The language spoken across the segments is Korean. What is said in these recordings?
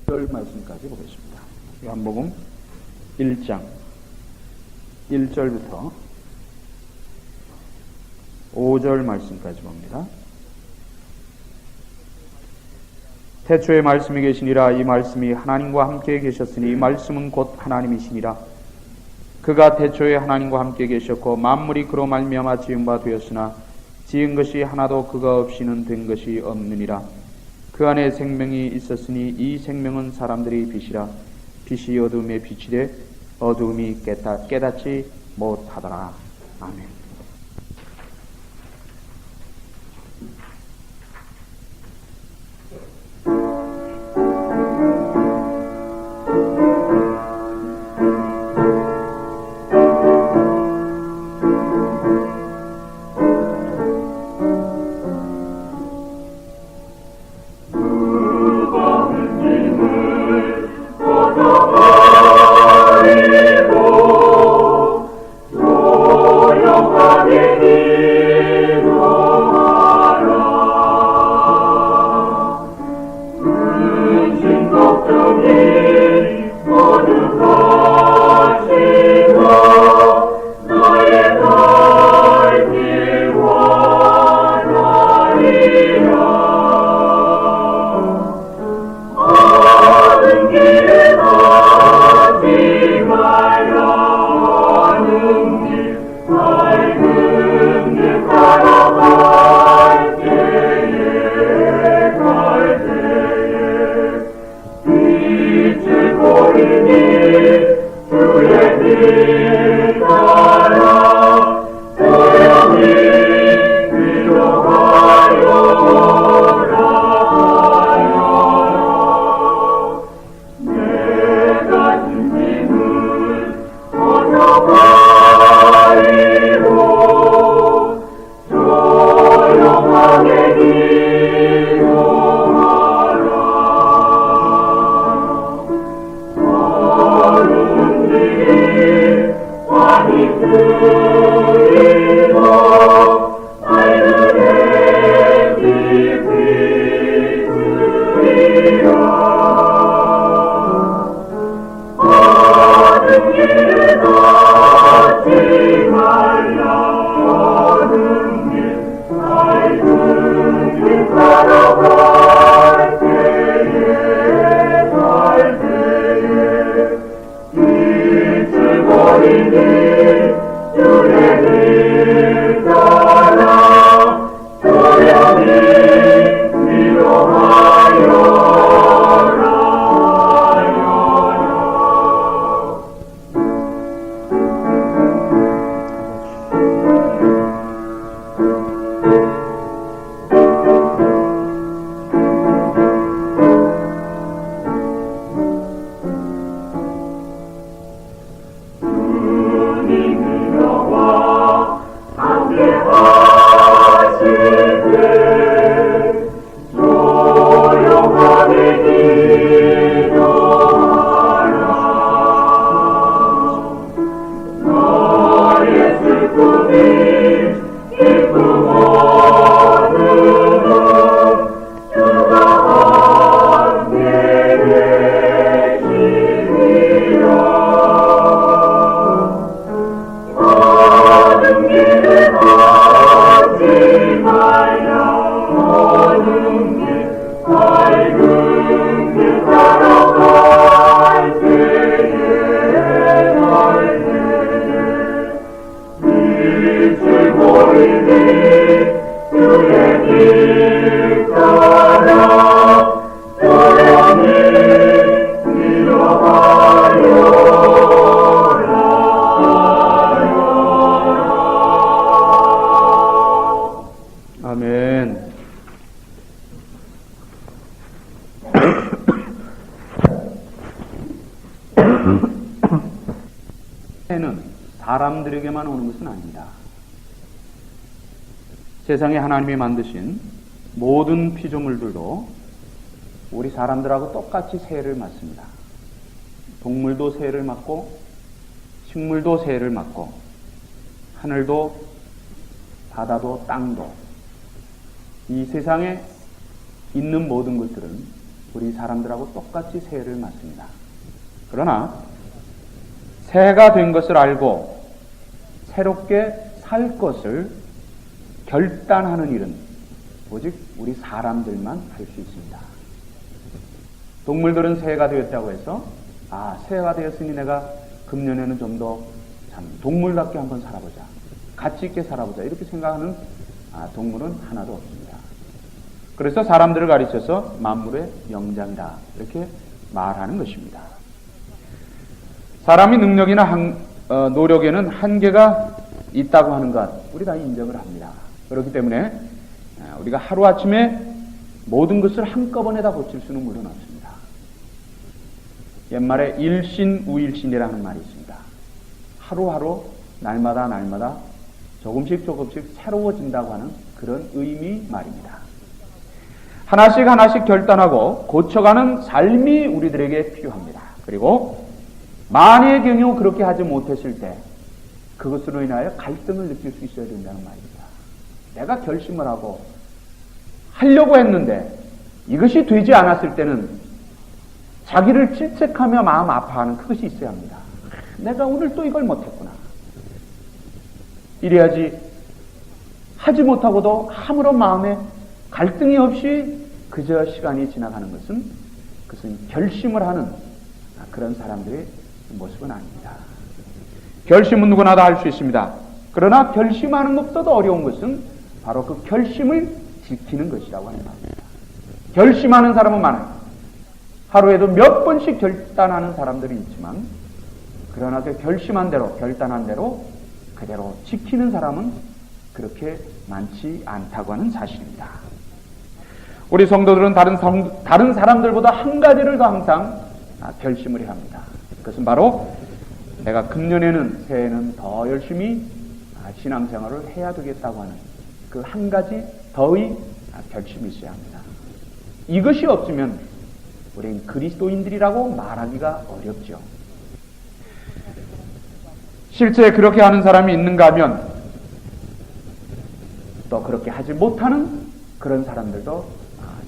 6절 말씀까지 보겠습니다. 요한복음 1장 1절부터 5절 말씀까지 봅니다. 태초에 말씀이 계시니라. 이 말씀이 하나님과 함께 계셨으니 이 말씀은 곧 하나님이시니라. 그가 태초에 하나님과 함께 계셨고 만물이 그로 말미암아 지은 바 되었으나 지은 것이 하나도 그가 없이는 된 것이 없느니라. 그 안에 생명이 있었으니 이 생명은 사람들의 빛이라. 빛이 어둠에 비치되 어둠이 깨닫지 못하더라. 아멘. 해는 사람들에게만 오는 것은 아닙니다. 세상에 하나님이 만드신 모든 피조물들도 우리 사람들하고 똑같이 새해를 맞습니다. 동물도 새해를 맞고 식물도 새해를 맞고 하늘도 바다도 땅도 이 세상에 있는 모든 것들은 우리 사람들하고 똑같이 새해를 맞습니다. 그러나 새해가 된 것을 알고 새롭게 살 것을 결단하는 일은 오직 우리 사람들만 할 수 있습니다. 동물들은 새해가 되었다고 해서 새해가 되었으니 내가 금년에는 좀 더 동물답게 한번 살아보자, 가치 있게 살아보자 이렇게 생각하는 동물은 하나도 없습니다. 그래서 사람들을 가르쳐서 만물의 영장이다 이렇게 말하는 것입니다. 사람의 능력이나 노력에는 한계가 있다고 하는 것 우리 다 인정을 합니다. 그렇기 때문에 우리가 하루아침에 모든 것을 한꺼번에 다 고칠 수는 물론 없습니다. 옛말에 일신우일신이라는 말이 있습니다. 하루하루 날마다 조금씩 새로워진다고 하는 그런 의미 말입니다. 하나씩 결단하고 고쳐가는 삶이 우리들에게 필요합니다. 그리고 만약의 경우 그렇게 하지 못했을 때 그것으로 인하여 갈등을 느낄 수 있어야 된다는 말입니다. 내가 결심을 하고 하려고 했는데 이것이 되지 않았을 때는 자기를 질책하며 마음 아파하는 그것이 있어야 합니다. 내가 오늘 또 이걸 못했구나. 이래야지. 하지 못하고도 아무런 마음에 갈등이 없이 그저 시간이 지나가는 그것은 결심을 하는 그런 사람들의 모습은 아닙니다. 결심은 누구나 다 할 수 있습니다. 그러나 결심하는 것보다도 어려운 것은 바로 그 결심을 지키는 것이라고 하는 말입니다. 결심하는 사람은 많아요. 하루에도 몇 번씩 결단하는 사람들이 있지만 그러나 그 결심한 대로 결단한 대로 그대로 지키는 사람은 그렇게 많지 않다고 하는 사실입니다. 우리 성도들은 다른 사람들보다 한 가지를 더 항상 결심을 해야 합니다. 그것은 바로 내가 금년에는 새해에는 더 열심히 신앙생활을 해야 되겠다고 하는 그 한 가지 더의 결심이 있어야 합니다. 이것이 없으면 우리는 그리스도인들이라고 말하기가 어렵죠. 실제 그렇게 하는 사람이 있는가 하면 또 그렇게 하지 못하는 그런 사람들도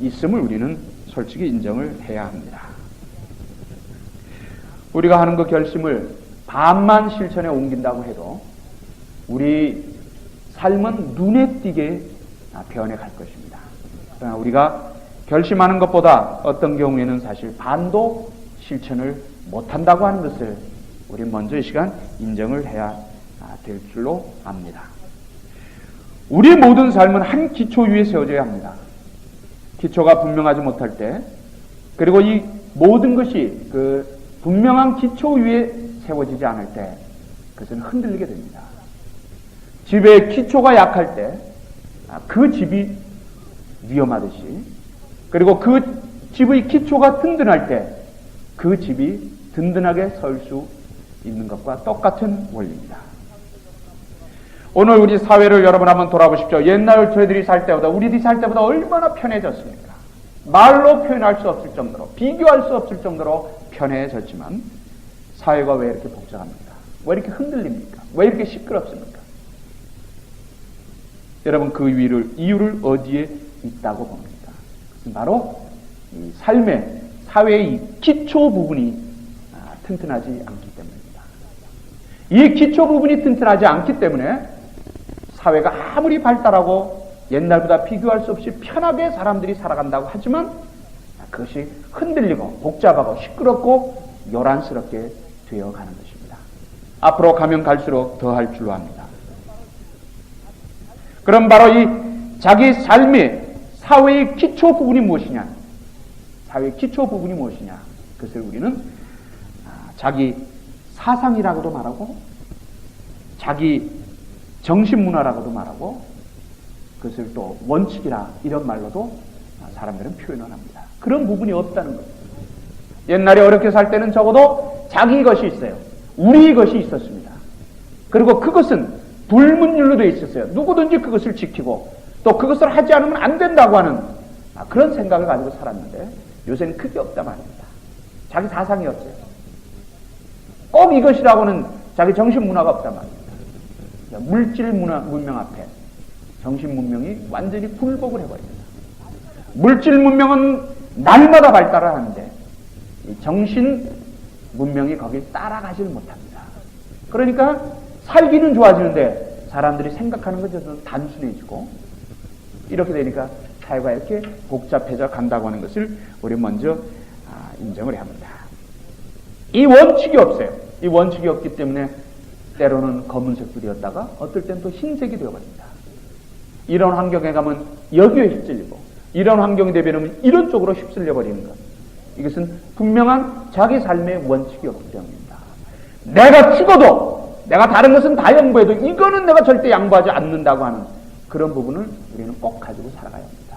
있음을 우리는 솔직히 인정을 해야 합니다. 우리가 하는 그 결심을 반만 실천에 옮긴다고 해도 우리 삶은 눈에 띄게 변해갈 것입니다. 그러나 우리가 결심하는 것보다 어떤 경우에는 사실 반도 실천을 못한다고 하는 것을 우리 먼저 이 시간 인정을 해야 될 줄로 압니다. 우리 모든 삶은 한 기초 위에 세워져야 합니다. 기초가 분명하지 못할 때, 그리고 이 모든 것이 그 분명한 기초 위에 세워지지 않을 때 그것은 흔들리게 됩니다. 집의 기초가 약할 때 그 집이 위험하듯이, 그리고 그 집의 기초가 든든할 때 그 집이 든든하게 설 수 있는 것과 똑같은 원리입니다. 오늘 우리 사회를 여러분 한번 돌아보십시오. 옛날 저희들이 살 때보다, 우리들이 살 때보다 얼마나 편해졌습니까? 말로 표현할 수 없을 정도로, 비교할 수 없을 정도로 편해졌지만 사회가 왜 이렇게 복잡합니까? 왜 이렇게 흔들립니까? 왜 이렇게 시끄럽습니까? 여러분 그 이유를 어디에 있다고 봅니까? 바로 이 삶의, 사회의 이 기초 부분이 튼튼하지 않기 때문입니다. 이 기초 부분이 튼튼하지 않기 때문에 사회가 아무리 발달하고 옛날보다 비교할 수 없이 편하게 사람들이 살아간다고 하지만 그것이 흔들리고 복잡하고 시끄럽고 요란스럽게 되어가는 것입니다. 앞으로 가면 갈수록 더할 줄로 압니다. 그럼 바로 이 자기 삶의 사회의 기초 부분이 무엇이냐? 사회의 기초 부분이 무엇이냐? 그것을 우리는 자기 사상이라고도 말하고 자기 정신문화라고도 말하고 그것을 또 원칙이라 이런 말로도 사람들은 표현을 합니다. 그런 부분이 없다는 거예요. 옛날에 어렵게 살 때는 적어도 자기 것이 있어요. 우리 것이 있었습니다. 그리고 그것은 불문율로 되어 있었어요. 누구든지 그것을 지키고 또 그것을 하지 않으면 안 된다고 하는 그런 생각을 가지고 살았는데 요새는 그게 없다 말입니다. 자기 사상이 없어요. 꼭 이것이라고는 자기 정신문화가 없단 말입니다. 물질 문명 앞에 정신 문명이 완전히 굴복을 해버립니다. 물질 문명은 날마다 발달을 하는데 정신 문명이 거길 따라가질 못합니다. 그러니까 살기는 좋아지는데 사람들이 생각하는 것은 좀 단순해지고 이렇게 되니까 사회가 이렇게 복잡해져 간다고 하는 것을 우리 먼저 인정을 해야 합니다. 이 원칙이 없어요. 이 원칙이 없기 때문에 때로는 검은색 불이었다가 어떨 땐 또 흰색이 되어버립니다. 이런 환경에 가면 여기에 휩쓸리고 이런 환경이 되면 이런 쪽으로 휩쓸려 버리는 것. 이것은 분명한 자기 삶의 원칙이 없기 때문입니다. 내가 죽어도 내가 다른 것은 다 양보해도 이거는 내가 절대 양보하지 않는다고 하는 그런 부분을 우리는 꼭 가지고 살아가야 합니다.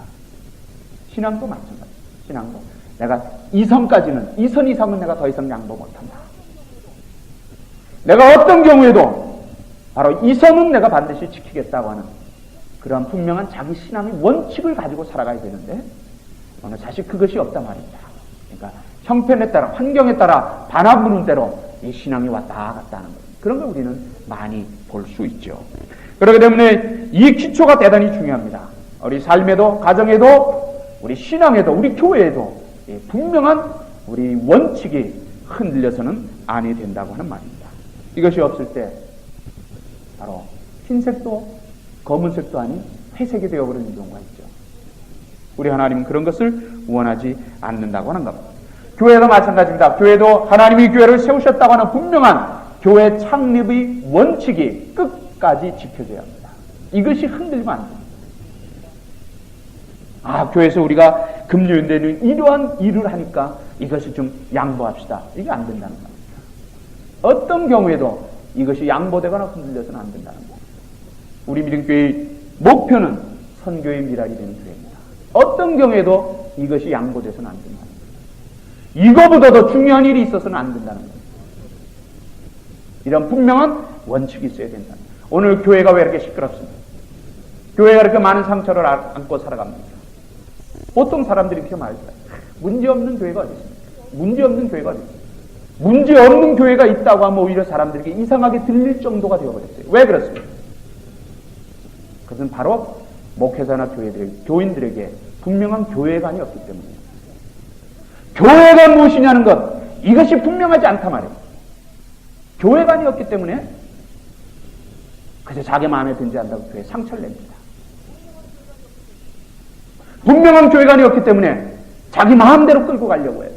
신앙도 마찬가지입니다. 신앙도 내가 이 선 이상은 내가 더 이상 양보 못한다. 내가 어떤 경우에도 바로 이 선은 내가 반드시 지키겠다고 하는 그런 분명한 자기 신앙의 원칙을 가지고 살아가야 되는데 오늘 사실 그것이 없단 말입니다. 그러니까 형편에 따라 환경에 따라 바라보는 대로 이 신앙이 왔다 갔다 하는 것, 그런 걸 우리는 많이 볼 수 있죠. 그렇기 때문에 이 기초가 대단히 중요합니다. 우리 삶에도 가정에도 우리 신앙에도 우리 교회에도 분명한 우리 원칙이 흔들려서는 아니 된다고 하는 말입니다. 이것이 없을 때 바로 흰색도 검은색도 아닌 회색이 되어버리는 경우가 있죠. 우리 하나님은 그런 것을 원하지 않는다고 하는 겁니다. 교회도 마찬가지입니다. 교회도 하나님이 교회를 세우셨다고 하는 분명한 교회 창립의 원칙이 끝까지 지켜져야 합니다. 이것이 흔들리면 안 됩니다. 교회에서 우리가 금요일에는 이러한 일을 하니까 이것을 좀 양보합시다. 이게 안 된다는 겁니다. 어떤 경우에도 이것이 양보되거나 흔들려서는 안 된다는 겁니다. 우리 믿음교회의 목표는 선교의 미랄이 되는 교회입니다. 어떤 경우에도 이것이 양보돼서는 안 된다는 겁니다. 이거보다 더 중요한 일이 있어서는 안 된다는 겁니다. 이런 분명한 원칙이 있어야 된다는 겁니다. 오늘 교회가 왜 이렇게 시끄럽습니까? 교회가 이렇게 많은 상처를 안고 살아갑니다. 보통 사람들이 이렇게 말해요. 문제없는 교회가 어디 있습니까? 문제없는 교회가 어디 있습니까? 문제없는 교회가 있다고 하면 오히려 사람들에게 이상하게 들릴 정도가 되어버렸어요. 왜 그렇습니까? 그것은 바로 목회자나 교인들에게 분명한 교회관이 없기 때문이에요. 교회가 무엇이냐는 것, 이것이 분명하지 않단 말이에요. 교회관이 없기 때문에 그저 자기 마음에 든지 한다고 교회에 상처를 냅니다. 분명한 교회관이 없기 때문에 자기 마음대로 끌고 가려고 해요.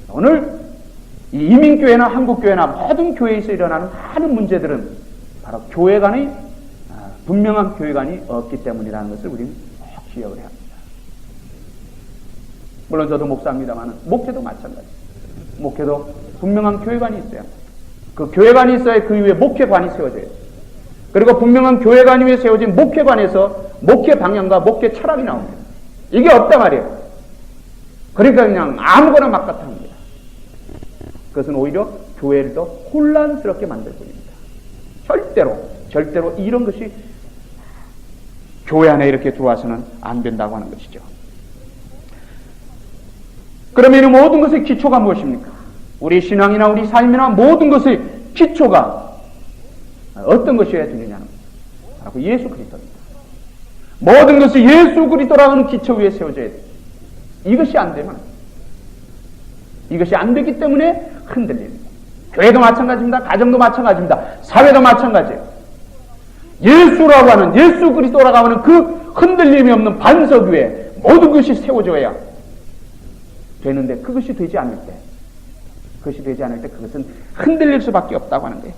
오늘 이 이민교회나 한국교회나 모든 교회에서 일어나는 많은 문제들은 바로 교회관의 분명한 교회관이 없기 때문이라는 것을 우리는 꼭 기억을 해야 합니다. 물론 저도 목사입니다만 목회도 마찬가지입니다. 목회도 분명한 교회관이 있어야 합니다. 그 교회관이 있어야 그 이후에 목회관이 세워져요. 그리고 분명한 교회관 위에 세워진 목회관에서 목회 방향과 목회 철학이 나옵니다. 이게 없단 말이에요. 그러니까 그냥 아무거나 막 같아 합니다. 그것은 오히려 교회를 더 혼란스럽게 만들 뿐입니다. 절대로 이런 것이 교회 안에 이렇게 들어와서는 안 된다고 하는 것이죠. 그러면 이 모든 것의 기초가 무엇입니까? 우리 신앙이나 우리 삶이나 모든 것의 기초가 어떤 것이어야 되느냐는 바로 예수 그리스도입니다. 모든 것이 예수 그리스도라는 기초 위에 세워져야 돼요. 이것이 안 되면, 이것이 안 되기 때문에 흔들립니다. 교회도 마찬가지입니다. 가정도 마찬가지입니다. 사회도 마찬가지예요. 예수라고 하는, 예수 그리스도라고 하는 그 흔들림이 없는 반석 위에 모든 것이 세워져야 되는데 그것이 되지 않을 때 그것은 흔들릴 수밖에 없다고 하는데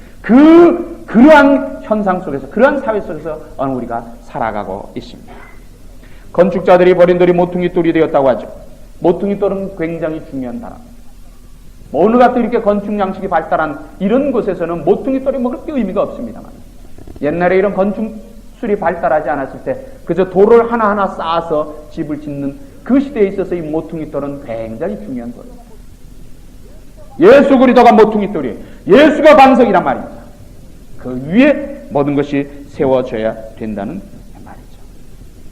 그러한 현상 속에서, 그러한 사회 속에서 오늘 우리가 살아가고 있습니다. 건축자들이 버린 돌이 모퉁이 돌이 되었다고 하죠. 모퉁이 돌은 굉장히 중요한 단어. 오늘 같은 이렇게 건축 양식이 발달한 이런 곳에서는 모퉁이 돌이 뭐 그렇게 의미가 없습니다만, 옛날에 이런 건축술이 발달하지 않았을 때 그저 돌을 하나하나 쌓아서 집을 짓는 그 시대에 있어서 이 모퉁이 돌은 굉장히 중요한 돌입니다. 예수 그리스도가 모퉁이 돌이에요. 예수가 반석이란 말입니다. 그 위에 모든 것이 세워져야 된다는 말이죠.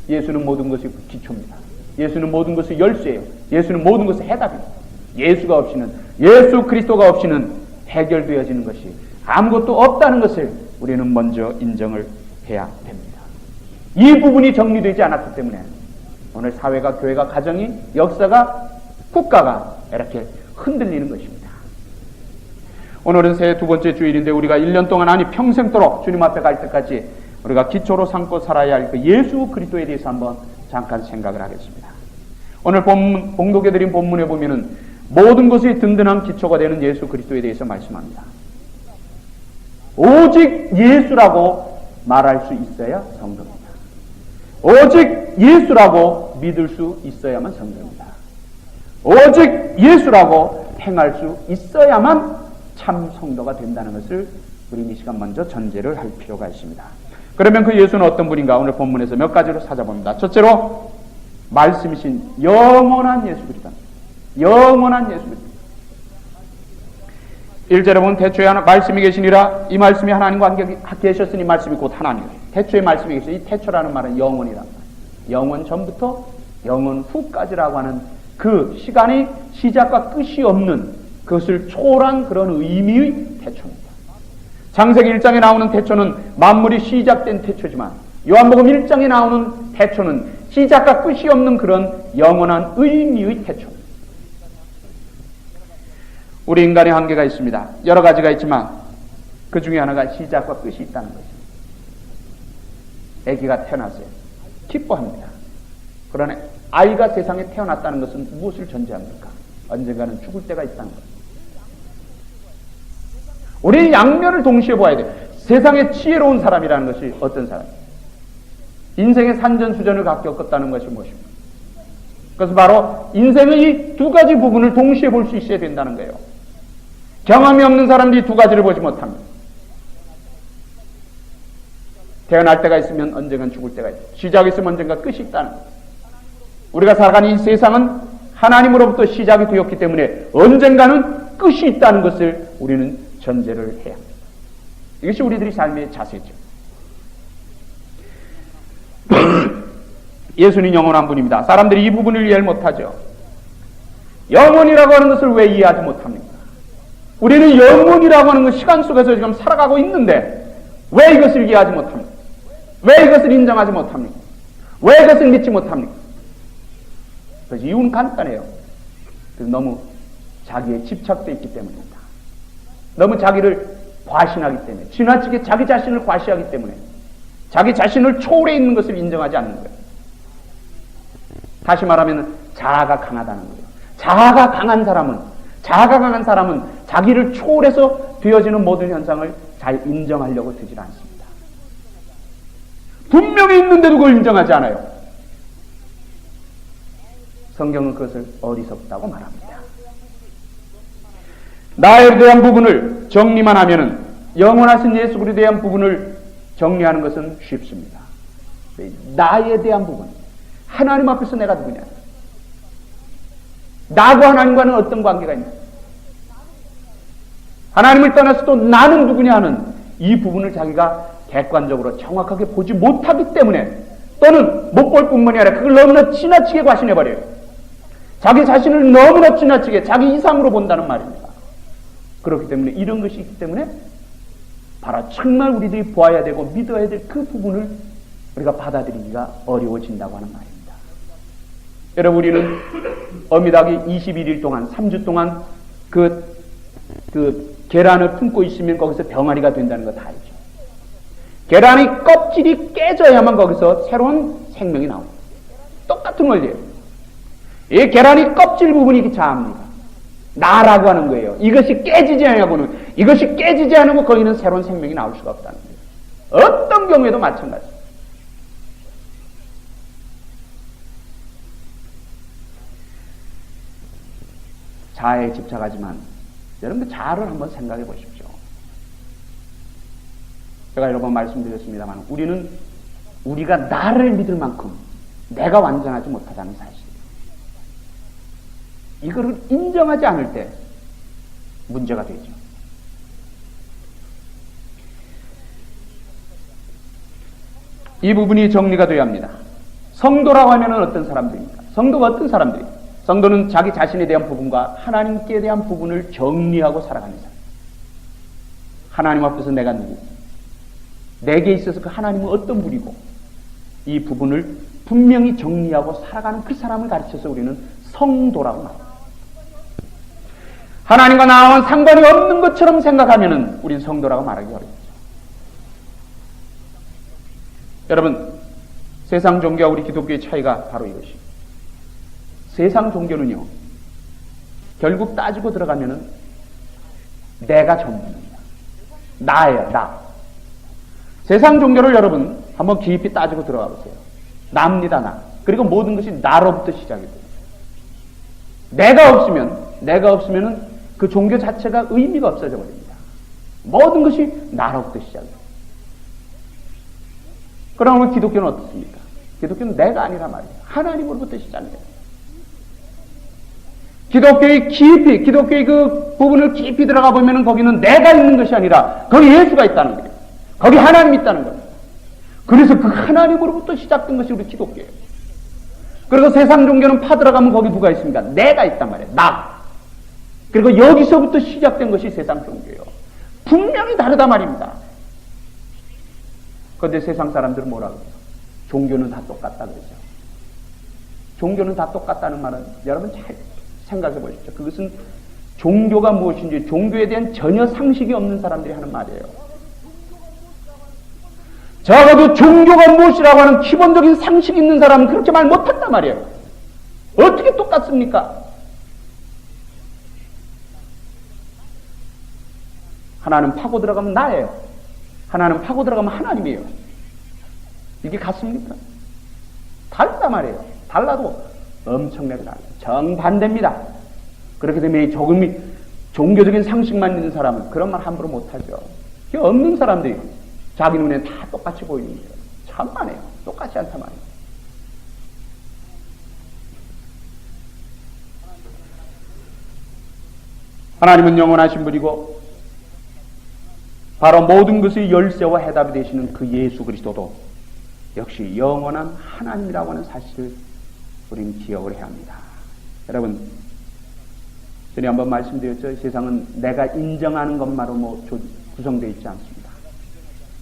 예수는 모든 것이 기초입니다. 예수는 모든 것이 열쇠예요. 예수는 모든 것의 해답입니다. 예수가 없이는, 예수 그리스도가 없이는 해결되어지는 것이 아무것도 없다는 것을 우리는 먼저 인정을 해야 됩니다. 이 부분이 정리되지 않았기 때문에 오늘 사회가, 교회가, 가정이, 역사가, 국가가 이렇게 흔들리는 것입니다. 오늘은 새해 두 번째 주일인데 우리가 1년 동안 아니 평생도록 주님 앞에 갈 때까지 우리가 기초로 삼고 살아야 할 그 예수 그리스도에 대해서 한번 잠깐 생각을 하겠습니다. 오늘 봉독해드린 본문에 보면은 모든 것이 든든한 기초가 되는 예수 그리스도에 대해서 말씀합니다. 오직 예수라고 말할 수 있어야 성도입니다. 오직 예수라고 믿을 수 있어야만 성도입니다. 오직 예수라고 행할 수 있어야만 참 성도가 된다는 것을 우리 이 시간 먼저 전제를 할 필요가 있습니다. 그러면 그 예수는 어떤 분인가? 오늘 본문에서 몇 가지로 찾아봅니다. 첫째로 말씀이신 영원한 예수 그리스도. 영원한 예수 그리스도. 1절에 보면 태초에 말씀이 계시니라. 이 말씀이 하나님과 함께 계셨으니 말씀이 곧 하나님. 태초에 말씀이 계시니 이 태초라는 말은 영원이란 말. 영원 전부터 영원 후까지라고 하는 그 시간이 시작과 끝이 없는 그것을 초월한 그런 의미의 태초입니다. 창세기 1장에 나오는 태초는 만물이 시작된 태초지만 요한복음 1장에 나오는 태초는 시작과 끝이 없는 그런 영원한 의미의 태초입니다. 우리 인간의 한계가 있습니다. 여러 가지가 있지만 그 중에 하나가 시작과 끝이 있다는 것입니다. 아기가 태어났어요. 기뻐합니다. 그러나 아이가 세상에 태어났다는 것은 무엇을 전제합니까? 언젠가는 죽을 때가 있다는 것. 우리 양면을 동시에 보아야 돼요. 세상에 지혜로운 사람이라는 것이 어떤 사람이에요? 인생의 산전수전을 겪었다는 것이 무엇입니까? 그래서 바로 인생의 이 두 가지 부분을 동시에 볼 수 있어야 된다는 거예요. 경험이 없는 사람들이 두 가지를 보지 못합니다. 태어날 때가 있으면 언젠간 죽을 때가 있고 시작이 있으면 언젠가 끝이 있다는 거예요. 우리가 살아가는 이 세상은 하나님으로부터 시작이 되었기 때문에 언젠가는 끝이 있다는 것을 우리는 전제를 해야 합니다. 이것이 우리들의 삶의 자세죠. 예수는 영원한 분입니다. 사람들이 이 부분을 이해를 못하죠. 영원이라고 하는 것을 왜 이해하지 못합니까? 우리는 영원이라고 하는 것 시간 속에서 지금 살아가고 있는데 왜 이것을 이해하지 못합니까? 왜 이것을 인정하지 못합니까? 왜 이것을 믿지 못합니까? 그래서 이유는 간단해요. 너무 자기에 집착되어 있기 때문입니다. 너무 자기를 과신하기 때문에, 지나치게 자기 자신을 과시하기 때문에, 자기 자신을 초월해 있는 것을 인정하지 않는 거예요. 다시 말하면 자아가 강하다는 거예요. 자아가 강한 사람은 자기를 초월해서 되어지는 모든 현상을 잘 인정하려고 들지 않습니다. 분명히 있는데도 그걸 인정하지 않아요. 성경은 그것을 어리석다고 말합니다. 나에 대한 부분을 정리만 하면은 영원하신 예수 그리스도에 대한 부분을 정리하는 것은 쉽습니다. 나에 대한 부분, 하나님 앞에서 내가 누구냐? 나하고 하나님과는 어떤 관계가 있냐? 하나님을 떠나서도 나는 누구냐 하는 이 부분을 자기가 객관적으로 정확하게 보지 못하기 때문에 또는 못 볼 뿐만이 아니라 그걸 너무나 지나치게 과신해버려요. 자기 자신을 너무나 지나치게 자기 이상으로 본다는 말입니다. 그렇기 때문에 이런 것이 있기 때문에 바로 정말 우리들이 보아야 되고 믿어야 될 그 부분을 우리가 받아들이기가 어려워진다고 하는 말입니다. 여러분, 우리는 어미닭이 21일 동안 3주 동안 그 계란을 품고 있으면 거기서 병아리가 된다는 거 다 알죠. 계란의 껍질이 깨져야만 거기서 새로운 생명이 나옵니다. 똑같은 원리예요. 이 계란의 껍질 부분이 자아입니다. 나라고 하는 거예요. 이것이 깨지지 않고 거기는 새로운 생명이 나올 수가 없다는 거예요. 어떤 경우에도 마찬가지입니다. 자아에 집착하지만 여러분 자아를 한번 생각해 보십시오. 제가 여러 번 말씀드렸습니다만 우리가 나를 믿을 만큼 내가 완전하지 못하다는 사실. 이거를 인정하지 않을 때 문제가 되죠. 이 부분이 정리가 되어야 합니다. 성도라고 하면 어떤 사람들입니까? 성도가 어떤 사람들입니까? 성도는 자기 자신에 대한 부분과 하나님께 대한 부분을 정리하고 살아가는 사람. 하나님 앞에서 내가 누구? 내게 있어서 그 하나님은 어떤 분이고 이 부분을 분명히 정리하고 살아가는 그 사람을 가르쳐서 우리는 성도라고 말합니다. 하나님과 나와는 상관이 없는 것처럼 생각하면 우리는 성도라고 말하기 어렵죠. 여러분, 세상 종교와 우리 기독교의 차이가 바로 이것입니다. 세상 종교는요, 결국 따지고 들어가면은 내가 전부입니다. 나예요, 나. 세상 종교를 여러분 한번 깊이 따지고 들어가 보세요. 나입니다, 나. 그리고 모든 것이 나로부터 시작이 돼요. 내가 없으면은 그 종교 자체가 의미가 없어져 버립니다. 모든 것이 나로부터 시작해요. 그러면 기독교는 어떻습니까? 기독교는 내가 아니란 말이에요. 하나님으로부터 시작해요. 기독교의 그 부분을 깊이 들어가 보면은 거기는 내가 있는 것이 아니라 거기 예수가 있다는 거예요. 거기 하나님이 있다는 거예요. 그래서 그 하나님으로부터 시작된 것이 우리 기독교예요. 그리고 세상 종교는 파들어가면 거기 누가 있습니까? 내가 있단 말이에요. 나. 그리고 여기서부터 시작된 것이 세상 종교예요. 분명히 다르다 말입니다. 그런데 세상 사람들은 뭐라고 해요? 종교는 다 똑같다 그러죠. 종교는 다 똑같다는 말은 여러분 잘 생각해 보십시오. 그것은 종교가 무엇인지 종교에 대한 전혀 상식이 없는 사람들이 하는 말이에요. 적어도 종교가 무엇이라고 하는 기본적인 상식이 있는 사람은 그렇게 말 못한단 말이에요. 어떻게 똑같습니까? 하나는 파고 들어가면 나예요. 하나는 파고 들어가면 하나님이에요. 이게 같습니까? 다르단 말이에요. 달라도 엄청나게 달라요. 정반대입니다. 그렇게 되면 조금이 종교적인 상식만 있는 사람은 그런 말 함부로 못하죠. 그게 없는 사람들이 자기 눈에 다 똑같이 보이는 거예요. 참만해요. 똑같지 않단 말이에요. 하나님은 영원하신 분이고 바로 모든 것의 열쇠와 해답이 되시는 그 예수 그리스도도 역시 영원한 하나님이라고 하는 사실을 우리는 기억을 해야 합니다. 여러분, 전에 한번 말씀드렸죠. 세상은 내가 인정하는 것만으로 구성되어 있지 않습니다.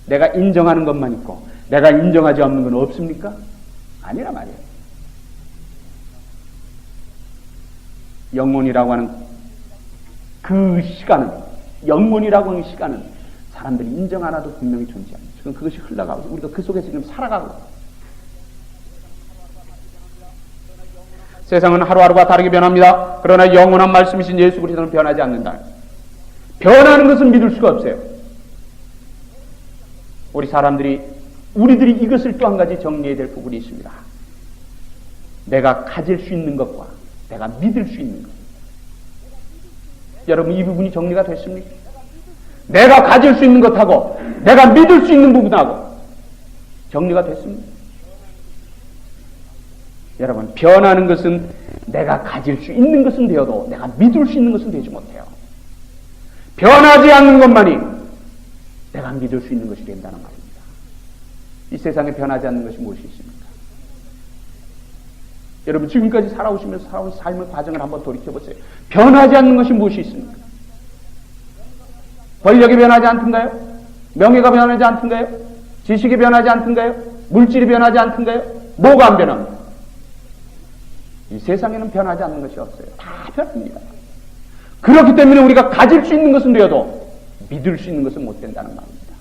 내가 인정하는 것만 있고 내가 인정하지 않는 건 없습니까? 아니라 말이에요. 영혼이라고 하는 그 시간은, 영혼이라고 하는 시간은 사람들이 인정 하나도 분명히 존재합니다. 지금 그것이 흘러가고 우리가 그 속에서 지금 살아가고, 세상은 하루하루가 다르게 변합니다. 그러나 영원한 말씀이신 예수 그리스도는 변하지 않는다. 변하는 것은 믿을 수가 없어요. 우리들이 이것을 또 한 가지 정리해야 될 부분이 있습니다. 내가 가질 수 있는 것과 내가 믿을 수 있는 것. 여러분, 이 부분이 정리가 됐습니까? 내가 가질 수 있는 것하고 내가 믿을 수 있는 부분하고 정리가 됐습니다. 여러분, 변하는 것은 내가 가질 수 있는 것은 되어도 내가 믿을 수 있는 것은 되지 못해요. 변하지 않는 것만이 내가 믿을 수 있는 것이 된다는 말입니다. 이 세상에 변하지 않는 것이 무엇이 있습니까? 여러분, 지금까지 살아오시면서 살아온 삶의 과정을 한번 돌이켜보세요. 변하지 않는 것이 무엇이 있습니까? 권력이 변하지 않던가요? 명예가 변하지 않던가요? 지식이 변하지 않던가요? 물질이 변하지 않던가요? 뭐가 안 변합니까? 이 세상에는 변하지 않는 것이 없어요. 다 변합니다. 그렇기 때문에 우리가 가질 수 있는 것은 되어도 믿을 수 있는 것은 못 된다는 말입니다.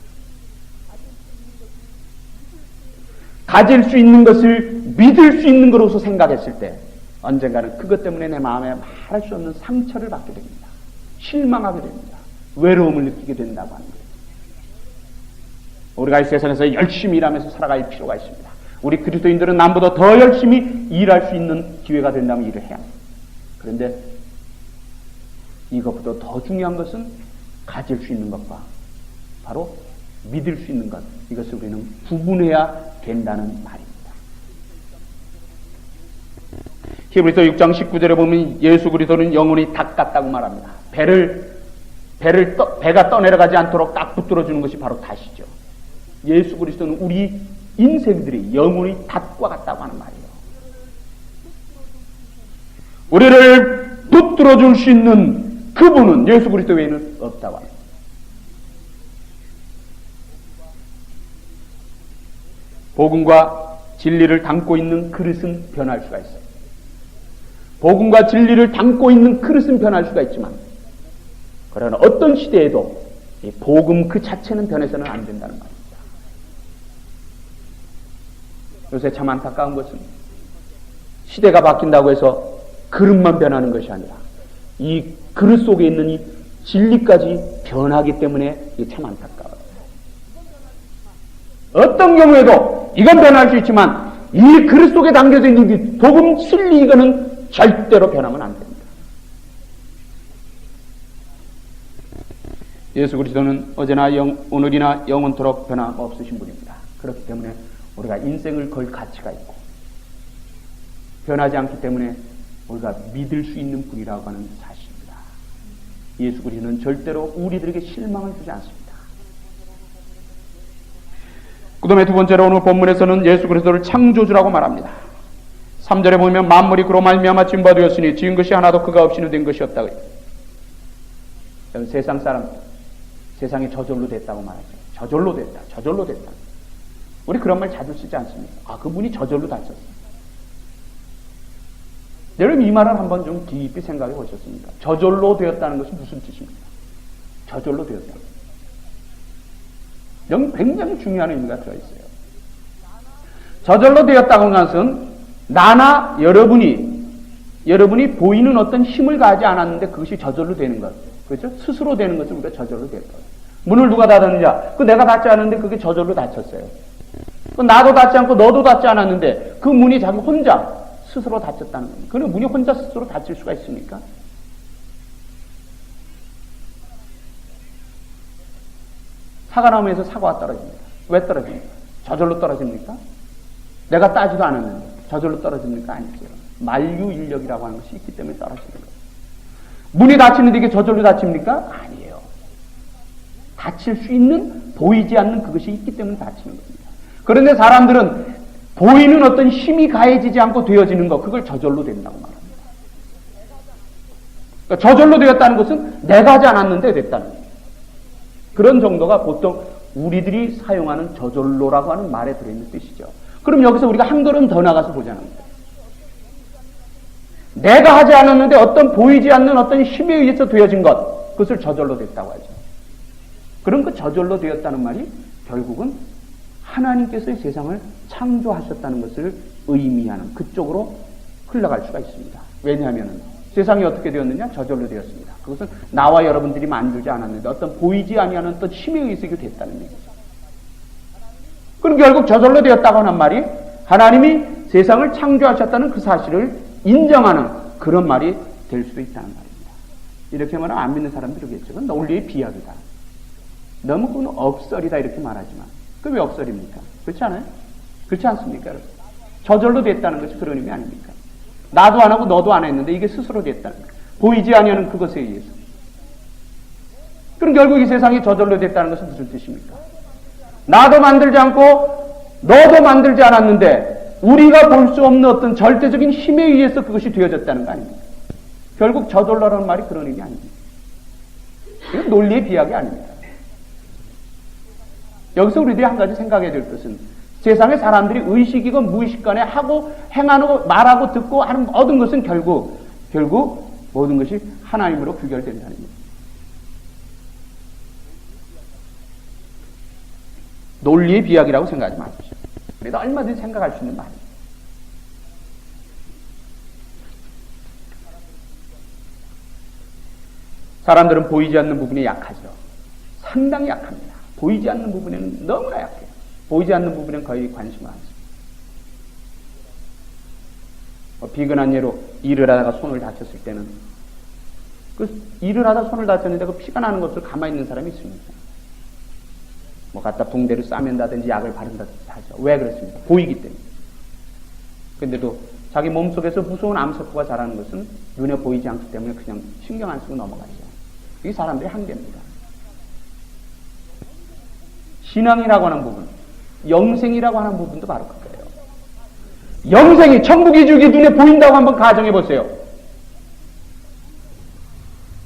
가질 수 있는 것을 믿을 수 있는 것으로서 생각했을 때 언젠가는 그것 때문에 내 마음에 말할 수 없는 상처를 받게 됩니다. 실망하게 됩니다. 외로움을 느끼게 된다고 하는 거예요. 우리가 이 세상에서 열심히 일하면서 살아갈 필요가 있습니다. 우리 그리스도인들은 남보다 더 열심히 일할 수 있는 기회가 된다면 일을 해야 합니다. 그런데 이것보다 더 중요한 것은 가질 수 있는 것과 바로 믿을 수 있는 것, 이것을 우리는 구분해야 된다는 말입니다. 히브리서 6장 19절에 보면 예수 그리스도는 영혼이 닭 같다고 말합니다. 배가 떠내려가지 않도록 딱 붙들어 주는 것이 바로 닭이죠. 예수 그리스도는 우리 인생들이 영혼이 닭과 같다고 하는 말이에요. 우리를 붙들어 줄 수 있는 그분은 예수 그리스도 외에는 없다고 합니다. 복음과 진리를 담고 있는 그릇은 변할 수가 있어요. 복음과 진리를 담고 있는 그릇은 변할 수가 있지만, 그러나 어떤 시대에도 이 복음 그 자체는 변해서는 안 된다는 말입니다. 요새 참 안타까운 것은 시대가 바뀐다고 해서 그릇만 변하는 것이 아니라 이 그릇 속에 있는 이 진리까지 변하기 때문에 이게 참 안타까워요. 어떤 경우에도 이건 변할 수 있지만 이 그릇 속에 담겨져 있는 이 복음 진리 이거는 절대로 변하면 안 됩니다. 예수 그리스도는 어제나 오늘이나 영원토록 변함없으신 분입니다. 그렇기 때문에 우리가 인생을 걸 가치가 있고 변하지 않기 때문에 우리가 믿을 수 있는 분이라고 하는 사실입니다. 예수 그리스도는 절대로 우리들에게 실망을 주지 않습니다. 그 다음에 두 번째로 오늘 본문에서는 예수 그리스도를 창조주라고 말합니다. 3절에 보면 만물이 그로 말미암아 지은 바 되었으니 지은 것이 하나도 그가 없이는 된 것이 없다고 해요. 세상 사람 세상이 저절로 됐다고 말하죠. 저절로 됐다. 저절로 됐다. 우리 그런 말 자주 쓰지 않습니까? 그분이 저절로 다쳤어. 여러분 이 말을 한번 좀 깊이 생각해 보셨습니까? 저절로 되었다는 것은 무슨 뜻입니까? 저절로 되었다. 여기 굉장히 중요한 의미가 들어있어요. 저절로 되었다고 하는 것은 나나 여러분이 보이는 어떤 힘을 가하지 않았는데 그것이 저절로 되는 것. 그렇죠? 스스로 되는 것을 우리가 저절로 되었다. 문을 누가 닫았느냐? 내가 닫지 않았는데 그게 저절로 닫혔어요. 나도 닫지 않고 너도 닫지 않았는데 그 문이 자기 혼자 스스로 닫혔다는 겁니다. 그는 문이 혼자 스스로 닫힐 수가 있습니까? 사과나무에서 사과가 떨어집니다. 왜 떨어집니까? 저절로 떨어집니까? 내가 따지도 않았는데 저절로 떨어집니까? 아니죠. 만유인력이라고 하는 것이 있기 때문에 떨어지는 거예요. 문이 닫히는데 이게 저절로 닫힙니까? 아니에요. 닫힐 수 있는 보이지 않는 그것이 있기 때문에 닫히는 겁니다. 그런데 사람들은 보이는 어떤 힘이 가해지지 않고 되어지는 것, 그걸 저절로 된다고 말합니다. 그러니까 저절로 되었다는 것은 내가 하지 않았는데 됐다는 거예요. 그런 정도가 보통 우리들이 사용하는 저절로라고 하는 말에 들어있는 뜻이죠. 그럼 여기서 우리가 한 걸음 더 나가서 보자는 거예요. 내가 하지 않았는데 어떤 보이지 않는 어떤 힘에 의해서 되어진 것, 그것을 저절로 됐다고 하죠. 그럼 그 저절로 되었다는 말이 결국은 하나님께서 세상을 창조하셨다는 것을 의미하는 그쪽으로 흘러갈 수가 있습니다. 왜냐하면 세상이 어떻게 되었느냐? 저절로 되었습니다. 그것은 나와 여러분들이 만들지 않았는데 어떤 보이지 아니하는 어떤 힘에 의해서 이게 됐다는 얘기죠. 그럼 결국 저절로 되었다고 하는 말이 하나님이 세상을 창조하셨다는 그 사실을 인정하는 그런 말이 될 수도 있다는 말입니다. 이렇게 말하면 안 믿는 사람들이겠죠. 그건 논리의 비약이다. 너무 그건 억설이다 이렇게 말하지만 그 왜 억설입니까? 그렇지 않아요? 그렇지 않습니까? 여러분? 저절로 됐다는 것이 그런 의미 아닙니까? 나도 안 하고 너도 안 했는데 이게 스스로 됐다는 거예요. 보이지 아니하는 그것에 의해서. 그럼 결국 이 세상이 저절로 됐다는 것은 무슨 뜻입니까? 나도 만들지 않고 너도 만들지 않았는데 우리가 볼 수 없는 어떤 절대적인 힘에 의해서 그것이 되어졌다는 거 아닙니까? 결국 저절로라는 말이 그런 의미 아닙니까? 이건 논리의 비약이 아닙니다. 여기서 우리들이 한 가지 생각해야 될 것은 세상의 사람들이 의식이건 무의식 간에 하고 행하고 말하고 듣고 하는 모든 것은 결국 모든 것이 하나님으로 귀결된다는 겁니다. 논리의 비약이라고 생각하지 마십시오. 그래도 얼마든지 생각할 수 있는 말입니다. 사람들은 보이지 않는 부분에 약하죠. 상당히 약합니다. 보이지 않는 부분에는 너무나 약해요. 보이지 않는 부분에는 거의 관심을 안 씁니다. 비근한 예로 일을 하다가 손을 다쳤을 때는 그 일을 하다가 손을 다쳤는데 그 피가 나는 것을 가만히 있는 사람이 있습니까? 갖다 붕대를 싸맨다든지 약을 바른다든지 하죠. 왜 그렇습니까? 보이기 때문에. 근데도 자기 몸속에서 무서운 암세포가 자라는 것은 눈에 보이지 않기 때문에 그냥 신경 안 쓰고 넘어가죠. 이게 사람들의 한계입니다. 신앙이라고 하는 부분, 영생이라고 하는 부분도 바로 그거예요. 영생이 천국 이주기 눈에 보인다고 한번 가정해 보세요.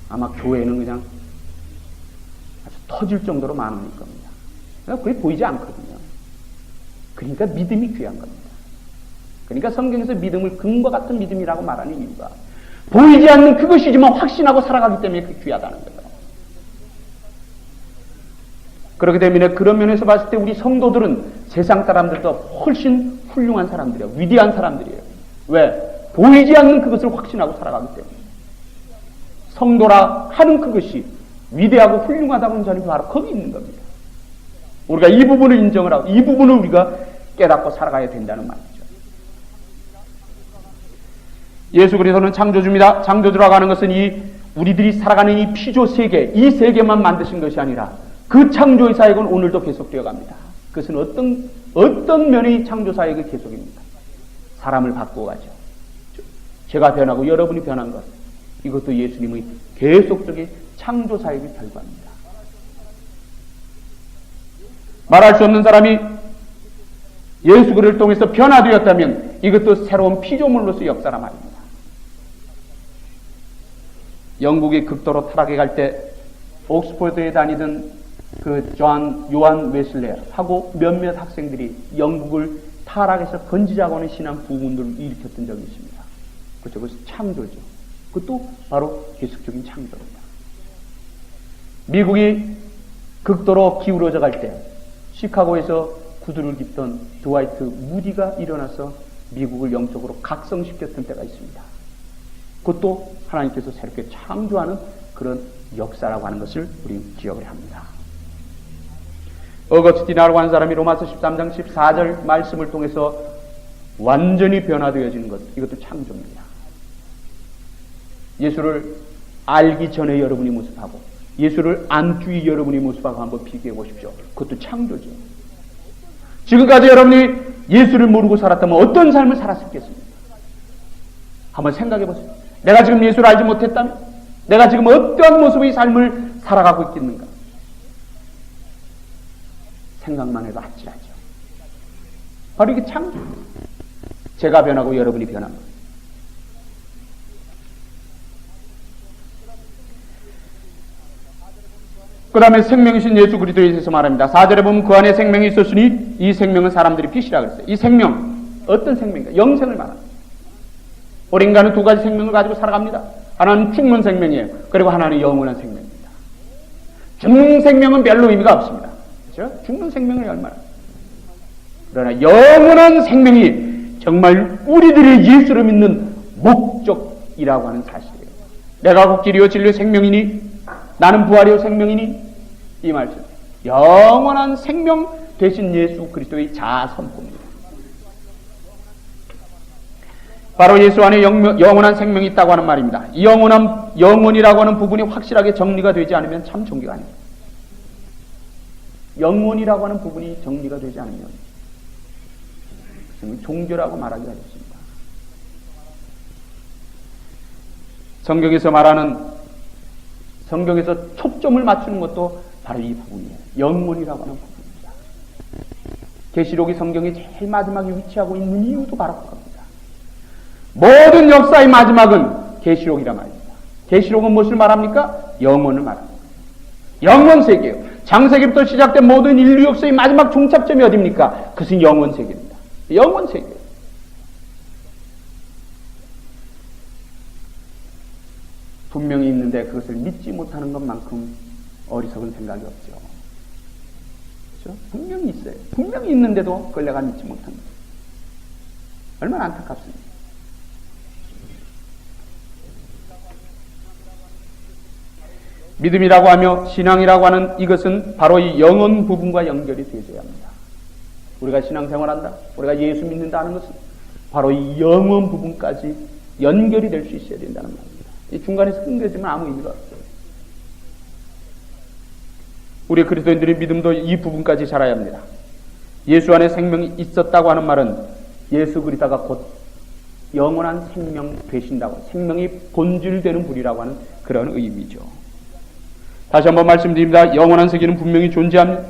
아마 교회는 그냥 아주 터질 정도로 많을 겁니다. 그게 보이지 않거든요. 그러니까 믿음이 귀한 겁니다. 그러니까 성경에서 믿음을 금과 같은 믿음이라고 말하는 이유가 보이지 않는 그것이지만 확신하고 살아가기 때문에 그게 귀하다는 거예요. 그렇기 때문에 그런 면에서 봤을 때 우리 성도들은 세상 사람들도 훨씬 훌륭한 사람들이에요. 위대한 사람들이에요. 왜? 보이지 않는 그것을 확신하고 살아가기 때문에. 성도라 하는 그것이 위대하고 훌륭하다는 점이 바로 거기 있는 겁니다. 우리가 이 부분을 인정을 하고 이 부분을 우리가 깨닫고 살아가야 된다는 말이죠. 예수 그리스도는 창조주입니다. 창조주라고 하는 것은 우리들이 살아가는 이 피조 세계, 이 세계만 만드신 것이 아니라 그 창조의 사역은 오늘도 계속되어 갑니다. 그것은 어떤 면의 창조 사역의 계속입니까? 사람을 바꾸어 가죠. 제가 변하고 여러분이 변한 것, 이것도 예수님의 계속적인 창조 사역의 결과입니다. 말할 수 없는 사람이 예수 그리스도를 통해서 변화되었다면 이것도 새로운 피조물로서 역사라 말입니다. 영국이 극도로 타락해 갈 때 옥스퍼드에 다니던 그 요한 웨슬레하고 몇몇 학생들이 영국을 타락해서 건지자고 하는 신앙 부분들을 일으켰던 적이 있습니다. 그것이 창조죠. 그것도 바로 계속적인 창조입니다. 미국이 극도로 기울어져 갈 때 시카고에서 구두를 깁던 드와이트 무디가 일어나서 미국을 영적으로 각성시켰던 때가 있습니다. 그것도 하나님께서 새롭게 창조하는 그런 역사라고 하는 것을 우리 기억을 합니다. 어거스틴이라고 하는 사람이 로마서 13장 14절 말씀을 통해서 완전히 변화되어지는 것, 이것도 창조입니다. 예수를 알기 전에 여러분의 모습하고 예수를 안 뒤 여러분의 모습하고 한번 비교해 보십시오. 그것도 창조죠. 지금까지 여러분이 예수를 모르고 살았다면 어떤 삶을 살았겠습니까? 한번 생각해 보세요. 내가 지금 예수를 알지 못했다면 내가 지금 어떠한 모습의 삶을 살아가고 있겠는가? 생각만 해도 아찔하죠. 바로 이게 창조입니다. 제가 변하고 여러분이 변한 것. 그 다음에 생명이신 예수 그리스도에 대해서 말합니다. 4절에 보면 그 안에 생명이 있었으니 이 생명은 사람들이 빛이라 그랬어요. 이 생명, 어떤 생명인가? 영생을 말합니다. 우리 인간은 두 가지 생명을 가지고 살아갑니다. 하나는 죽는 생명이에요. 그리고 하나는 영원한 생명입니다. 죽는 생명은 별로 의미가 없습니다. 그렇죠? 죽는 생명을 얼마나. 그러나 영원한 생명이 정말 우리들의 예수를 믿는 목적이라고 하는 사실이에요. 내가 곧 길이요 진리요 생명이니 나는 부활이요 생명이니 이 말씀. 영원한 생명 되신 예수 그리스도의 자아 선포입니다. 바로 예수 안에 영원한 생명이 있다고 하는 말입니다. 이 영원이라고 하는 부분이 확실하게 정리가 되지 않으면 참 종교가 아닙니다. 영원이라고 하는 부분이 정리가 되지 않으면 종교라고 말하기가 어렵습니다. 성경에서 초점을 맞추는 것도 바로 이 부분이에요. 영원이라고 하는 부분입니다. 계시록이 성경의 제일 마지막에 위치하고 있는 이유도 바로 그겁니다. 모든 역사의 마지막은 계시록이란 말입니다. 계시록은 무엇을 말합니까? 영원을 말합니다. 영원 세계예요. 창세기부터 시작된 모든 인류 역사의 마지막 종착점이 어디입니까? 그것은 영원 세계입니다. 영원 세계. 분명히 있는데 그것을 믿지 못하는 것만큼 어리석은 생각이 없죠. 그렇죠? 분명히 있어요. 분명히 있는데도 그걸 내가 믿지 못하는 거죠. 얼마나 안타깝습니까? 믿음이라고 하며 신앙이라고 하는 이것은 바로 이 영혼 부분과 연결이 되어야 합니다. 우리가 신앙생활한다, 우리가 예수 믿는다 하는 것은 바로 이 영혼 부분까지 연결이 될 수 있어야 된다는 말입니다. 이 중간에서 끊겨지면 아무 의미가 없어요. 우리 그리스도인들의 믿음도 이 부분까지 자라야 합니다. 예수 안에 생명이 있었다고 하는 말은 예수 그리스도가 곧 영원한 생명 되신다고, 생명이 본질되는 분이라고 하는 그런 의미죠. 다시 한번 말씀드립니다. 영원한 세계는 분명히 존재합니다.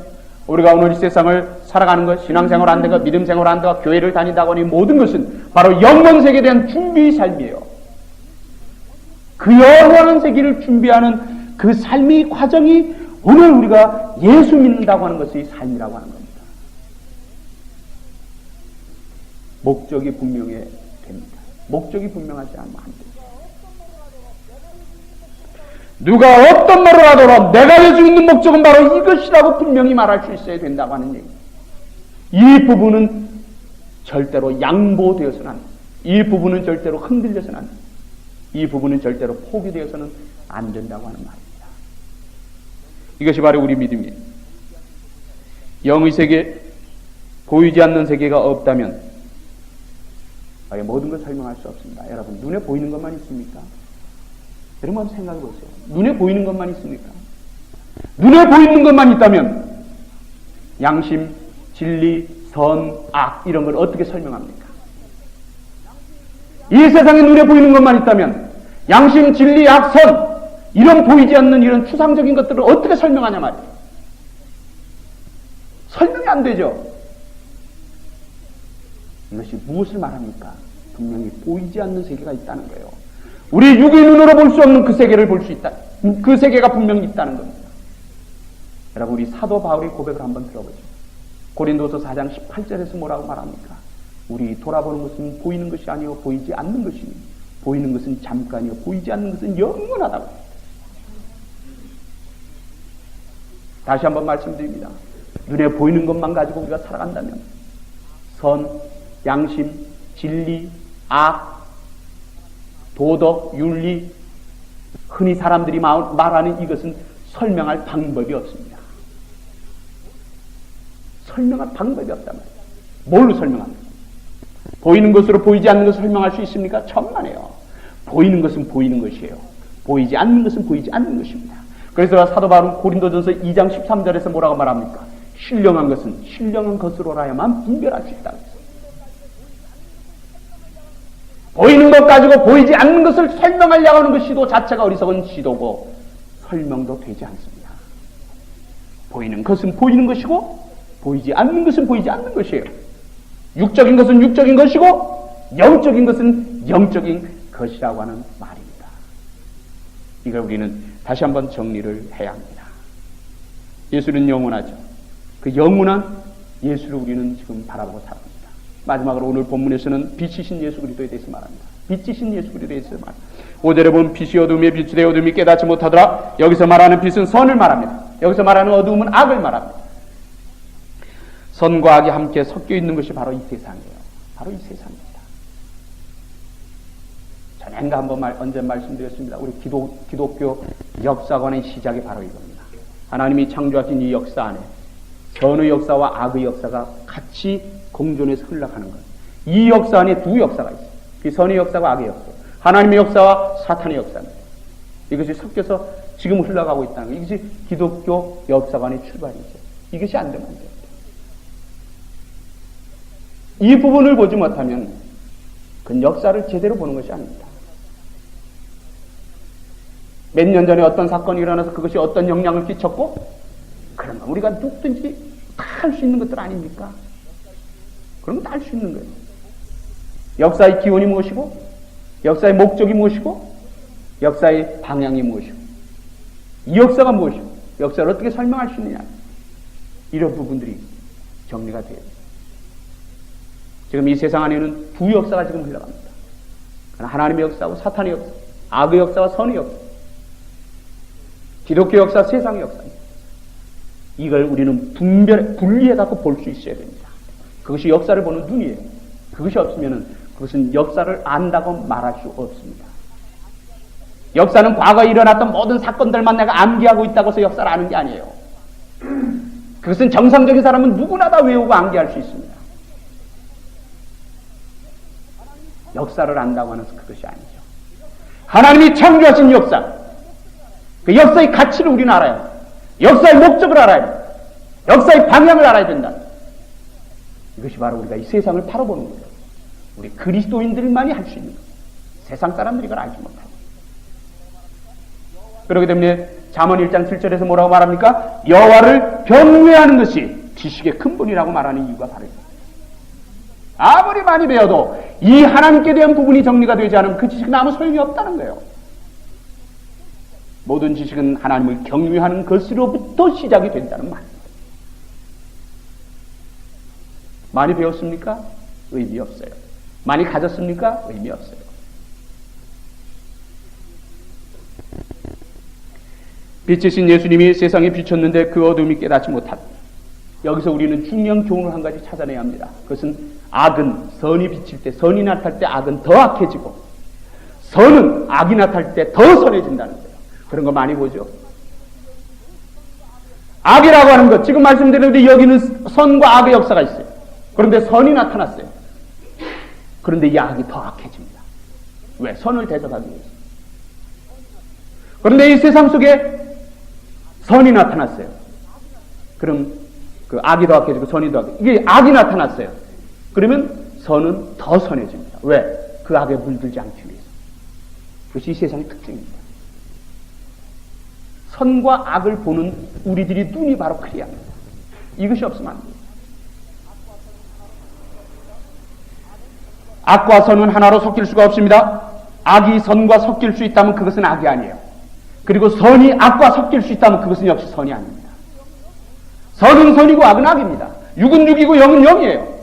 우리가 오늘 이 세상을 살아가는 것, 신앙생활 한다가 믿음생활 한다가 교회를 다닌다고 하는 모든 것은 바로 영원 세계에 대한 준비의 삶이에요. 그 영원한 세계를 준비하는 그 삶의 과정이 오늘 우리가 예수 믿는다고 하는 것의 삶이라고 하는 겁니다. 목적이 분명해야 됩니다. 목적이 분명하지 않으면 안 됩니다. 누가 어떤 말을 하더라도 내가 가지고 있는 목적은 바로 이것이라고 분명히 말할 수 있어야 된다고 하는 얘기. 이 부분은 절대로 양보되어서는 안 됩니다. 이 부분은 절대로 흔들려서는 안 됩니다. 이 부분은 절대로 포기되어서는 안 된다고 하는 말입니다. 이것이 바로 우리 믿음이에요. 영의 세계, 보이지 않는 세계가 없다면 모든 걸 설명할 수 없습니다. 여러분, 눈에 보이는 것만 있습니까? 여러분 한번 생각해 보세요. 눈에 보이는 것만 있습니까? 눈에 보이는 것만 있다면 양심, 진리, 선, 악 이런 걸 어떻게 설명합니까? 이 세상에 눈에 보이는 것만 있다면 양심, 진리, 악, 선 이런 보이지 않는 이런 추상적인 것들을 어떻게 설명하냐 말이에요. 설명이 안 되죠. 이것이 무엇을 말합니까? 분명히 보이지 않는 세계가 있다는 거예요. 우리 육의 눈으로 볼 수 없는 그 세계를 볼 수 있다. 그 세계가 분명히 있다는 겁니다. 여러분, 우리 사도 바울의 고백을 한번 들어보죠. 고린도서 4장 18절에서 뭐라고 말합니까? 우리 돌아보는 것은 보이는 것이 아니요 보이지 않는 것이니 보이는 것은 잠깐이요 보이지 않는 것은 영원하다고. 다시 한번 말씀드립니다. 눈에 보이는 것만 가지고 우리가 살아간다면 선, 양심, 진리, 악, 도덕, 윤리, 흔히 사람들이 말하는 이것은 설명할 방법이 없습니다. 설명할 방법이 없단 말이에요. 뭘로 설명합니까? 보이는 것으로 보이지 않는 것을 설명할 수 있습니까? 천만에요. 보이는 것은 보이는 것이에요. 보이지 않는 것은 보이지 않는 것입니다. 그래서 사도 바울은 고린도전서 2장 13절에서 뭐라고 말합니까? 신령한 것은 신령한 것으로라야만 분별할 수 있다. 보이는 것 가지고 보이지 않는 것을 설명하려고 하는 그 시도 자체가 어리석은 시도고 설명도 되지 않습니다. 보이는 것은 보이는 것이고 보이지 않는 것은 보이지 않는 것이에요. 육적인 것은 육적인 것이고 영적인 것은 영적인 것이라고 하는 말입니다. 이걸 우리는 다시 한번 정리를 해야 합니다. 예수는 영원하죠. 그 영원한 예수를 우리는 지금 바라보고 살아갑니다. 마지막으로 오늘 본문에서는 빛이신 예수 그리스도에 대해서 말합니다. 빛이신 예수 그리스도에 대해서 말합니다. 5절에 보면 빛이 어둠에 비추되 어둠이 깨닫지 못하더라. 여기서 말하는 빛은 선을 말합니다. 여기서 말하는 어둠은 악을 말합니다. 선과 악이 함께 섞여 있는 것이 바로 이 세상이에요. 바로 이 세상입니다. 전엔가 한번 언제 말씀드렸습니다. 우리 기독교 역사관의 시작이 바로 이겁니다. 하나님이 창조하신 이 역사 안에 선의 역사와 악의 역사가 같이 공존해서 흘러가는 것. 이 역사 안에 두 역사가 있어요. 그 선의 역사와 악의 역사. 하나님의 역사와 사탄의 역사입니다. 이것이 섞여서 지금 흘러가고 있다는 것. 이것이 기독교 역사관의 출발이죠. 이것이 안 되면 안 돼요. 이 부분을 보지 못하면 그 역사를 제대로 보는 것이 아닙니다. 몇 년 전에 어떤 사건이 일어나서 그것이 어떤 영향을 끼쳤고 그러면 우리가 누구든지 다 할 수 있는 것들 아닙니까? 그런 거 다 할 수 있는 거예요. 역사의 기원이 무엇이고 역사의 목적이 무엇이고 역사의 방향이 무엇이고 이 역사가 무엇이고 역사를 어떻게 설명할 수 있느냐 이런 부분들이 정리가 돼요. 지금 이 세상 안에는 두 역사가 지금 흘러갑니다. 하나님의 역사하고 사탄의 역사, 악의 역사와 선의 역사, 기독교 역사, 세상의 역사입니다. 이걸 우리는 분리해갖고 볼 수 있어야 됩니다. 그것이 역사를 보는 눈이에요. 그것이 없으면 그것은 역사를 안다고 말할 수 없습니다. 역사는 과거에 일어났던 모든 사건들만 내가 암기하고 있다고 해서 역사를 아는 게 아니에요. 그것은 정상적인 사람은 누구나 다 외우고 암기할 수 있습니다. 역사를 안다고 하는 그것이 아니죠. 하나님이 창조하신 역사, 그 역사의 가치를 우리는 알아야 돼요. 역사의 목적을 알아야 돼요. 역사의 방향을 알아야 된다. 이것이 바로 우리가 이 세상을 바라보는 거예요. 우리 그리스도인들만이 할 수 있는 거예요. 세상 사람들이 이걸 알지 못하고. 그렇기 때문에 잠언 1장 7절에서 뭐라고 말합니까? 여호와를 경외하는 것이 지식의 근본이라고 말하는 이유가 바로 이거예요. 아무리 많이 배워도 이 하나님께 대한 부분이 정리가 되지 않으면 그 지식은 아무 소용이 없다는 거예요. 모든 지식은 하나님을 경외하는 것으로부터 시작이 된다는 말입니다. 많이 배웠습니까? 의미 없어요. 많이 가졌습니까? 의미 없어요. 빛이신 예수님이 세상에 비쳤는데 그 어둠이 깨닫지 못합니다. 여기서 우리는 중요한 교훈을 한 가지 찾아내야 합니다. 그것은 악은 선이 비칠 때, 선이 나타날 때 악은 더 악해지고 선은 악이 나타날 때 더 선해진다는 거예요. 그런 거 많이 보죠. 악이라고 하는 것, 지금 말씀드렸는데 여기는 선과 악의 역사가 있어요. 그런데 선이 나타났어요. 그런데 이 악이 더 악해집니다. 왜? 선을 대적하기 위해서. 그런데 이 세상 속에 선이 나타났어요. 그럼 그 악이 더 악해지고 선이 더 악해지고, 이게 악이 나타났어요. 그러면 선은 더 선해집니다. 왜? 그 악에 물들지 않기 위해서. 그것이 이 세상의 특징입니다. 선과 악을 보는 우리들이 눈이 바로 그래야 합니다. 이것이 없으면 안 돼요. 악과 선은 하나로 섞일 수가 없습니다. 악이 선과 섞일 수 있다면 그것은 악이 아니에요. 그리고 선이 악과 섞일 수 있다면 그것은 역시 선이 아닙니다. 선은 선이고 악은 악입니다. 육은 육이고 영은 영이에요.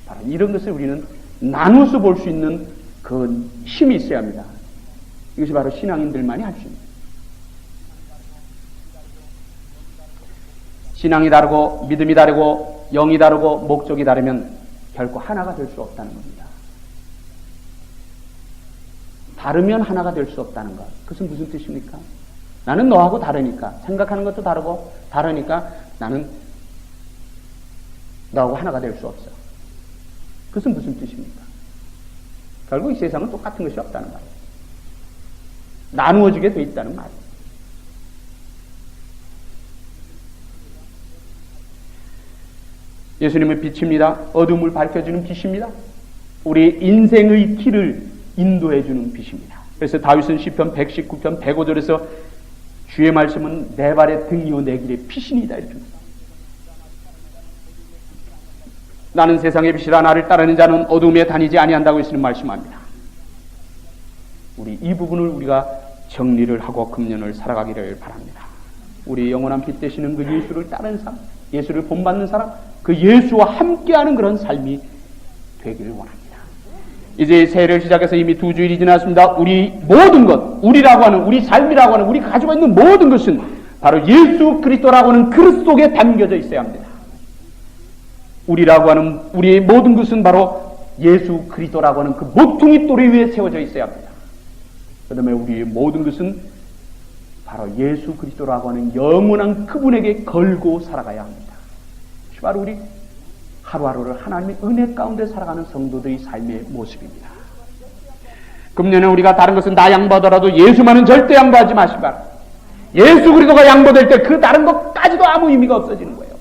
바로 이런 것을 우리는 나누어서 볼 수 있는 그 힘이 있어야 합니다. 이것이 바로 신앙인들만이 할 수 있는. 신앙이 다르고 믿음이 다르고 영이 다르고 목적이 다르면 결코 하나가 될 수 없다는 겁니다. 다르면 하나가 될 수 없다는 것. 그것은 무슨 뜻입니까? 나는 너하고 다르니까, 생각하는 것도 다르고 다르니까 나는 너하고 하나가 될 수 없어. 그것은 무슨 뜻입니까? 결국 이 세상은 똑같은 것이 없다는 말이에요. 나누어지게 돼 있다는 말이에요. 예수님은 빛입니다. 어둠을 밝혀주는 빛입니다. 우리 인생의 길을 인도해주는 빛입니다. 그래서 다윗은 시편 119편 105절에서 주의 말씀은 내 발의 등이요 내 길의 빛이니이다 이렇게 합니다. 나는 세상의 빛이라 나를 따르는 자는 어둠에 다니지 아니한다고 예수님 말씀합니다. 우리 이 부분을 우리가 정리를 하고 금년을 살아가기를 바랍니다. 우리 영원한 빛 되시는 그 예수를 따르는 사람, 예수를 본받는 사람, 그 예수와 함께하는 그런 삶이 되기를 원합니다. 이제 새해를 시작해서 이미 2주일이 지났습니다. 우리 모든 것, 우리라고 하는, 우리 삶이라고 하는, 우리 가지고 있는 모든 것은 바로 예수 그리스도라고 하는 그릇 속에 담겨져 있어야 합니다. 우리라고 하는 우리의 모든 것은 바로 예수 그리스도라고 하는 그 모퉁이 돌에 위에 세워져 있어야 합니다. 그 다음에 우리의 모든 것은 바로 예수 그리스도라고 하는 영원한 그분에게 걸고 살아가야 합니다. 바로 우리 하루하루를 하나님의 은혜 가운데 살아가는 성도들의 삶의 모습입니다. 금년에 우리가 다른 것은 다 양보하더라도 예수만은 절대 양보하지 마시기 바랍니다. 예수 그리스도가 양보될 때 그 다른 것까지도 아무 의미가 없어지는 거예요.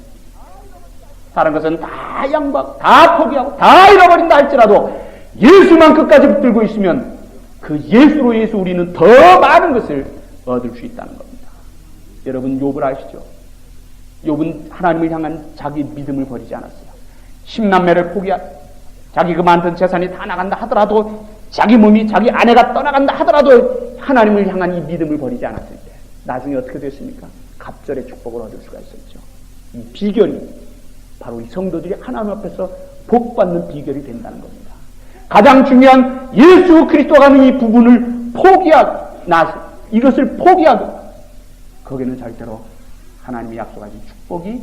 다른 것은 다 양보하고 다 포기하고 다 잃어버린다 할지라도 예수만 끝까지 붙들고 있으면 그 예수로 인해서 우리는 더 많은 것을 얻을 수 있다는 겁니다. 여러분 욥을 아시죠? 욥은 하나님을 향한 자기 믿음을 버리지 않았어요. 10남매를 포기하고 자기 그 많던 재산이 다 나간다 하더라도 자기 몸이 자기 아내가 떠나간다 하더라도 하나님을 향한 이 믿음을 버리지 않았을 때 나중에 어떻게 됐습니까? 갑절의 축복을 얻을 수가 있었죠. 이 비결이 바로 이 성도들이 하나님 앞에서 복받는 비결이 된다는 겁니다. 가장 중요한 예수 그리스도가 하는 이 부분을 포기하고 이것을 포기하고 거기는 절대로 하나님이 약속하신 축복이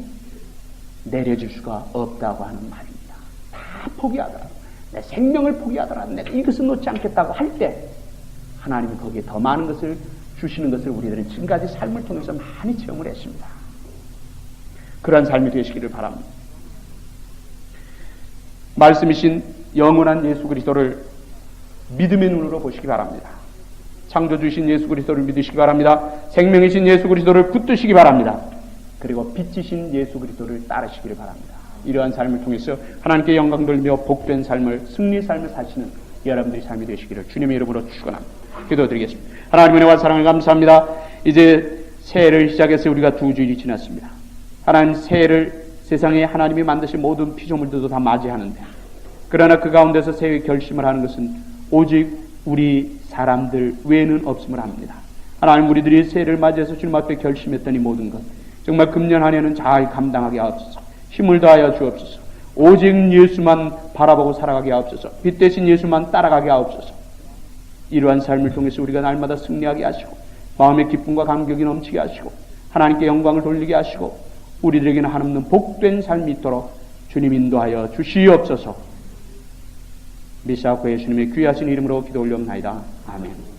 내려질 수가 없다고 하는 말입니다. 다 포기하더라도 내 생명을 포기하더라도 내가 이것을 놓지 않겠다고 할 때 하나님이 거기에 더 많은 것을 주시는 것을 우리들은 지금까지 삶을 통해서 많이 체험을 했습니다. 그러한 삶이 되시기를 바랍니다. 말씀이신 영원한 예수 그리스도를 믿음의 눈으로 보시기 바랍니다. 창조주신 예수 그리스도를 믿으시기 바랍니다. 생명이신 예수 그리스도를 붙드시기 바랍니다. 그리고 빛이신 예수 그리스도를 따르시기를 바랍니다. 이러한 삶을 통해서 하나님께 영광 돌리며 복된 삶을, 승리의 삶을 사시는 여러분들의 삶이 되시기를 주님의 이름으로 축원합니다. 기도드리겠습니다. 하나님의 은혜와 사랑을 감사합니다. 이제 새해를 시작해서 우리가 2주일이 지났습니다. 하나님 새해를 세상에 하나님이 만드신 모든 피조물들도 다 맞이하는데 그러나 그 가운데서 새해 결심을 하는 것은 오직 우리 사람들 외에는 없음을 합니다. 하나님 우리들이 새해를 맞이해서 주님 앞에 결심했던 이 모든 것 정말 금년 한 해는 잘 감당하게 하옵소서. 힘을 더하여 주옵소서. 오직 예수만 바라보고 살아가게 하옵소서. 빛 대신 예수만 따라가게 하옵소서. 이러한 삶을 통해서 우리가 날마다 승리하게 하시고 마음의 기쁨과 감격이 넘치게 하시고 하나님께 영광을 돌리게 하시고 우리들에게는 한없는 복된 삶이 있도록 주님 인도하여 주시옵소서. 미사코 예수님의 귀하신 이름으로 기도 올려옵나이다. 아멘.